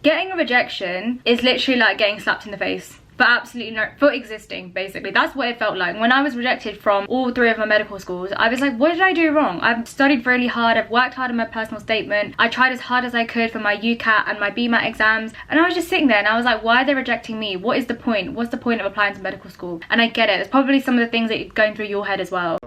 Getting a rejection is literally like getting slapped in the face. For absolutely no, for existing, basically. That's what it felt like. When I was rejected from all 3 of my medical schools, I was like, what did I do wrong? I've studied really hard, I've worked hard on my personal statement, I tried as hard as I could for my UCAT and my BMAT exams, and I was just sitting there and I was like, why are they rejecting me? What is the point? What's the point of applying to medical school? And I get it, it's probably some of the things that are going through your head as well.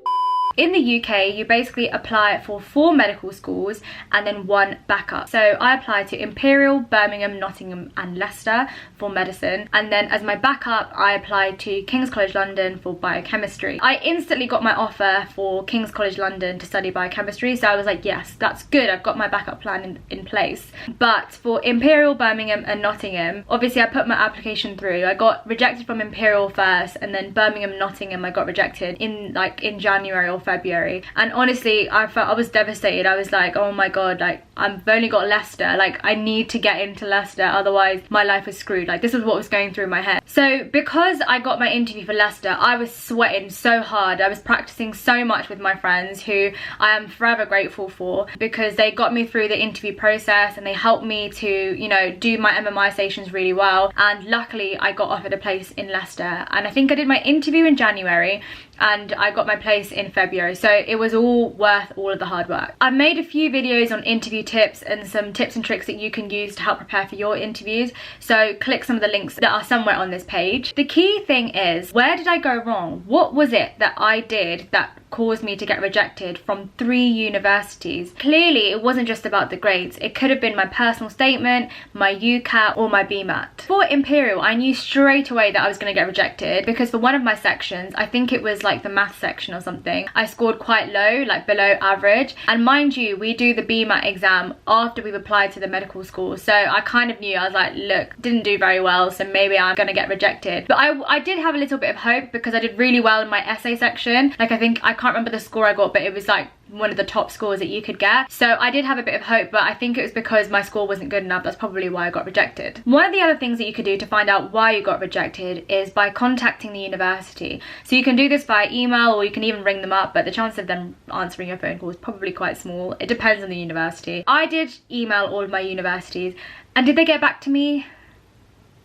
In the UK, you basically apply for 4 medical schools and then 1 backup. So I applied to Imperial, Birmingham, Nottingham and Leicester for medicine. And then as my backup, I applied to King's College London for biochemistry. I instantly got my offer for King's College London to study biochemistry. So I was like, yes, that's good. I've got my backup plan in place. But for Imperial, Birmingham and Nottingham, obviously I put my application through. I got rejected from Imperial first, and then Birmingham, Nottingham, I got rejected in January or February. And honestly, I was devastated. I was like, oh my god, like I've only got Leicester, like I need to get into Leicester, otherwise my life is screwed. Like this is what was going through my head. So because I got my interview for Leicester, I was sweating so hard. I was practicing so much with my friends, who I am forever grateful for, because they got me through the interview process and they helped me to, you know, do my MMI stations really well. And luckily I got offered a place in Leicester, and I think I did my interview in January and I got my place in February. So it was all worth all of the hard work. I've made a few videos on interview tips and some tips and tricks that you can use to help prepare for your interviews. So click some of the links that are somewhere on this page. The key thing is, where did I go wrong? What was it that I did that caused me to get rejected from 3 universities? Clearly it wasn't just about the grades. It could have been my personal statement, my UCAT or my BMAT. For Imperial, I knew straight away that I was going to get rejected because for one of my sections, I think it was like the math section or something, I scored quite low, like below average. And mind you, we do the BMAT exam after we've applied to the medical school, so I kind of knew, I was like, look, didn't do very well, so maybe I'm gonna get rejected. But I did have a little bit of hope because I did really well in my essay section. Like I can't remember the score I got, but it was like one of the top scores that you could get. So I did have a bit of hope, but I think it was because my score wasn't good enough. That's probably why I got rejected. One of the other things that you could do to find out why you got rejected is by contacting the university. So you can do this via email or you can even ring them up, but the chance of them answering your phone call is probably quite small. It depends on the university. I did email all of my universities, and did they get back to me?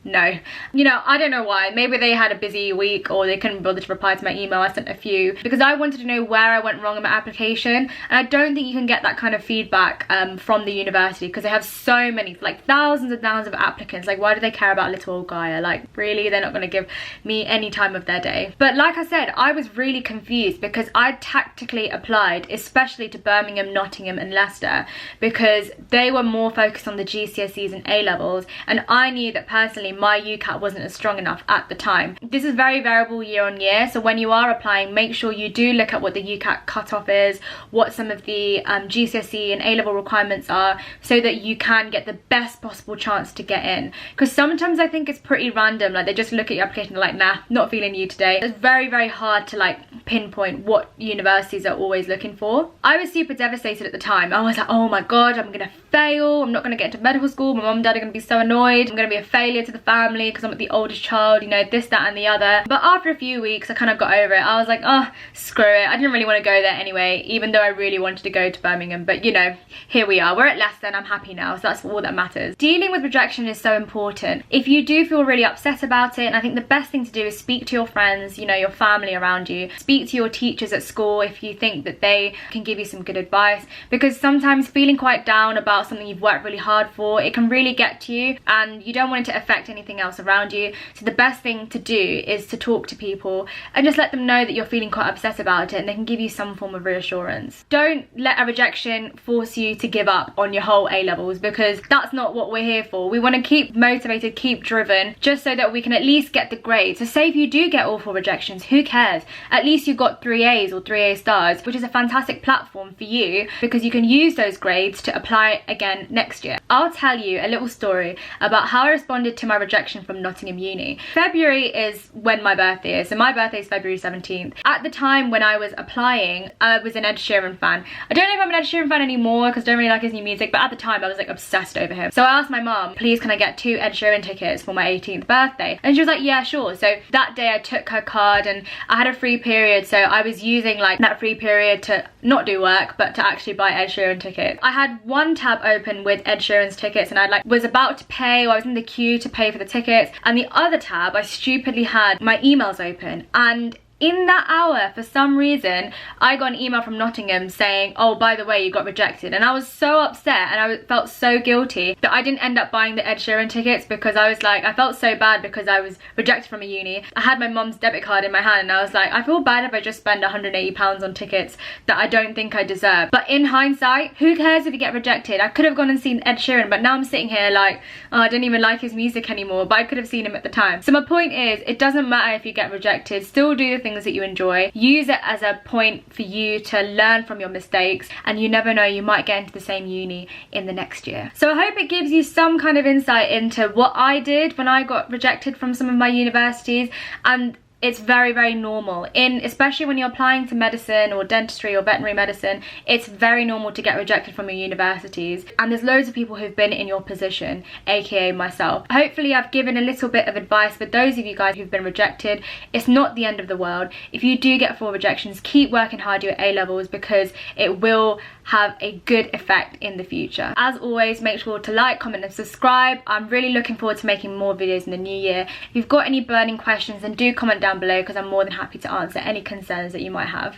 No. You know, I don't know why. Maybe they had a busy week or they couldn't bother to reply to my email. I sent a few because I wanted to know where I went wrong in my application, and I don't think you can get that kind of feedback from the university because they have so many, like thousands and thousands of applicants. Like, why do they care about little old Gaya? Like, really? They're not going to give me any time of their day. But like I said, I was really confused because I tactically applied, especially to Birmingham, Nottingham and Leicester, because they were more focused on the GCSEs and A-levels, and I knew that personally my UCAT wasn't as strong enough at the time. This is very variable year on year, so when you are applying, make sure you do look at what the UCAT cutoff is, what some of the GCSE and A-level requirements are, so that you can get the best possible chance to get in. Because sometimes I think it's pretty random, like they just look at your application and they're like, nah, not feeling you today. It's very, very hard to like pinpoint what universities are always looking for. I was super devastated at the time. I was like, oh my god, I'm gonna fail, I'm not gonna get into medical school, my mum and dad are gonna be so annoyed, I'm gonna be a failure to the family because I'm the oldest child, you know, this, that and the other. But after a few weeks I kind of got over it. I was like, oh, screw it, I didn't really want to go there anyway, even though I really wanted to go to Birmingham. But you know, here we are, we're at Leicester and I'm happy now, so that's all that matters. Dealing with rejection is so important. If you do feel really upset about it, and I think the best thing to do is speak to your friends, you know, your family around you, speak to your teachers at school if you think that they can give you some good advice, because sometimes feeling quite down about something you've worked really hard for, it can really get to you and you don't want it to affect anything else around you. So the best thing to do is to talk to people and just let them know that you're feeling quite upset about it, and they can give you some form of reassurance. Don't let a rejection force you to give up on your whole A-levels, because that's not what we're here for. We want to keep motivated, keep driven, just so that we can at least get the grade. So say if you do get all 4 rejections, who cares? At least you got 3 A's or 3 A stars, which is a fantastic platform for you because you can use those grades to apply again next year. I'll tell you a little story about how I responded to my my rejection from Nottingham Uni. February is when my birthday is, so my birthday is February 17th. At the time when I was applying, I was an Ed Sheeran fan. I don't know if I'm an Ed Sheeran fan anymore because I don't really like his new music, but at the time I was like obsessed over him. So I asked my mum, please can I get 2 Ed Sheeran tickets for my 18th birthday? And she was like, yeah, sure. So that day I took her card and I had a free period, so I was using like that free period to not do work but to actually buy Ed Sheeran tickets. I had one tab open with Ed Sheeran's tickets and I was about to pay, or I was in the queue to pay for the tickets, and the other tab I stupidly had my emails open, and in that hour, for some reason, I got an email from Nottingham saying, oh, by the way, you got rejected. And I was so upset and I felt so guilty that I didn't end up buying the Ed Sheeran tickets, because I was like, I felt so bad because I was rejected from a uni. I had my mum's debit card in my hand and I was like, I feel bad if I just spend £180 on tickets that I don't think I deserve. But in hindsight, who cares if you get rejected? I could have gone and seen Ed Sheeran, but now I'm sitting here like, oh, I don't even like his music anymore, but I could have seen him at the time. So my point is, it doesn't matter if you get rejected, still do the things that you enjoy. Use it as a point for you to learn from your mistakes, and you never know, you might get into the same uni in the next year. So I hope it gives you some kind of insight into what I did when I got rejected from some of my universities, and it's very, very normal, especially when you're applying to medicine or dentistry or veterinary medicine. It's very normal to get rejected from your universities, and there's loads of people who've been in your position, aka myself. Hopefully I've given a little bit of advice for those of you guys who've been rejected. It's not the end of the world. If you do get 4 rejections, keep working hard at your A-levels, because it will have a good effect in the future. As always, make sure to like, comment and subscribe. I'm really looking forward to making more videos in the new year. If you've got any burning questions, then do comment down below, because I'm more than happy to answer any concerns that you might have.